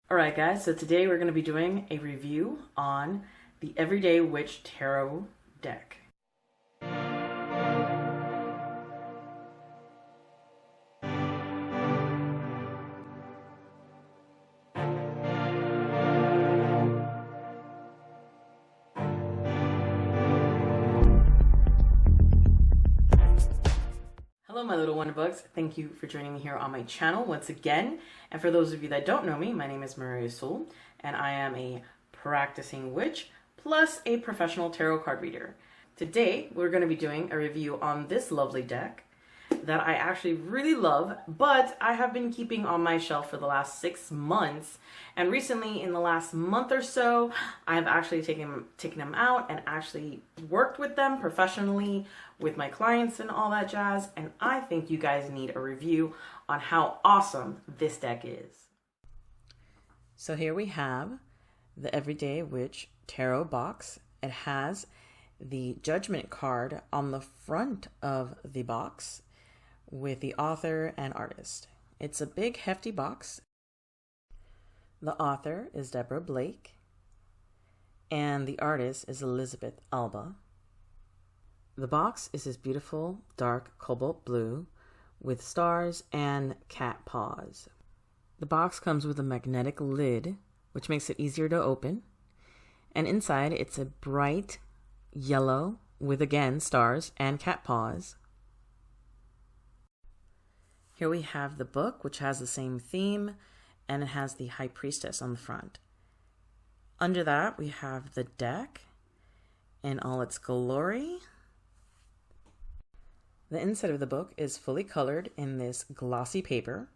Alright guys, so today we're going to be doing a review on the Everyday Witch Tarot deck. Hello my little wonderbugs, thank you for joining me here on my channel once again. And for those of you that don't know me, my name is Maria Soul and I am a practicing witch plus a professional tarot card reader. Today we're going to be doing a review on this lovely deck that I actually really love, but I have been keeping on my shelf for the last 6 months. And recently, in the last month or so, I have actually taken them out and actually worked with them professionally with my clients and all that jazz. And I think you guys need a review on how awesome this deck is. So here we have the Everyday Witch Tarot box. It has the Judgment card on the front of the box with the author and artist. It's a big hefty box. The author is Deborah Blake and the artist is Elizabeth Alba. The box is this beautiful dark cobalt blue with stars and cat paws. The box comes with a magnetic lid which makes it easier to open, and inside it's a bright yellow with again stars and cat paws. Here we have the book, which has the same theme, and it has the High Priestess on the front. Under that, we have the deck in all its glory. The inside of the book is fully colored in this glossy paper,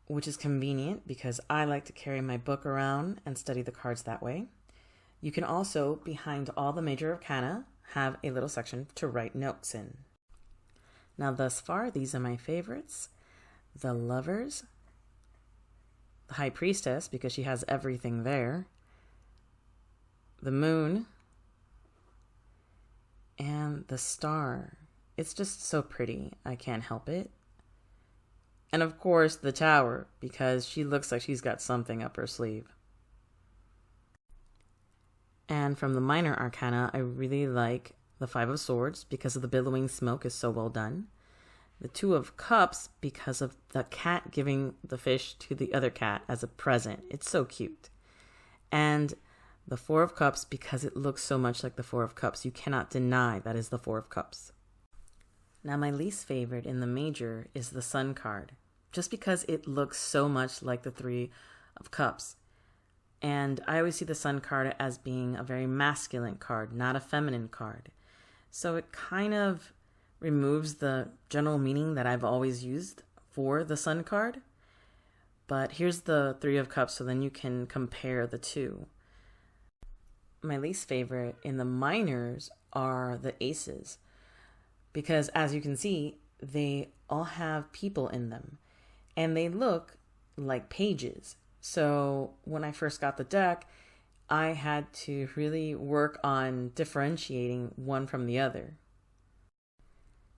which is convenient because I like to carry my book around and study the cards that way. You can also, behind all the major arcana, have a little section to write notes in. Now, thus far, these are my favorites. The Lovers, the High Priestess, because she has everything there, the Moon, and the Star. It's just so pretty. I can't help it. And of course, the Tower, because she looks like she's got something up her sleeve. And from the minor arcana, I really like the Five of Swords because of the billowing smoke is so well done. The Two of Cups because of the cat giving the fish to the other cat as a present. It's so cute. And the Four of Cups because it looks so much like the Four of Cups. You cannot deny that is the Four of Cups. Now my least favorite in the major is the Sun card, just because it looks so much like the Three of Cups. And I always see the Sun card as being a very masculine card, not a feminine card. So it kind of removes the general meaning that I've always used for the Sun card. But here's the Three of Cups, so then you can compare the two. My least favorite in the minors are the Aces, because as you can see, they all have people in them, and they look like pages. So when I first got the deck, I had to really work on differentiating one from the other.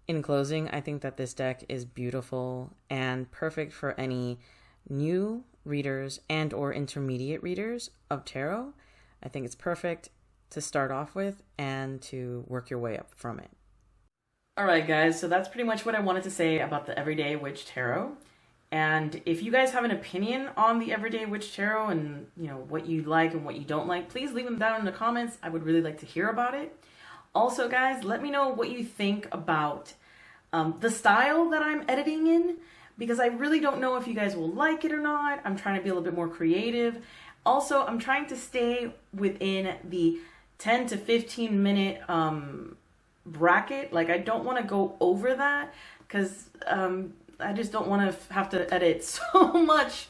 In closing, I think that this deck is beautiful and perfect for any new readers and or intermediate readers of tarot. I think it's perfect to start off with and to work your way up from it. Alright guys, so that's pretty much what I wanted to say about the Everyday Witch Tarot. And if you guys have an opinion on the Everyday Witch Tarot and what you like and what you don't like, please leave them down in the comments. I would really like to hear about it. Also guys, let me know what you think about the style that I'm editing in, because I really don't know if you guys will like it or not. I'm trying to be a little bit more creative. Also, I'm trying to stay within the 10 to 15 minute bracket. Like, I don't want to go over that because I just don't want to have to edit so much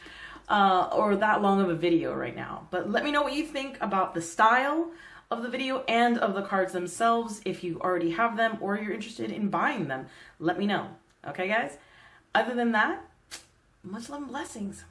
or that long of a video right now. But let me know what you think about the style of the video and of the cards themselves. If you already have them or you're interested in buying them, let me know. Okay, guys? Other than that, much love and blessings.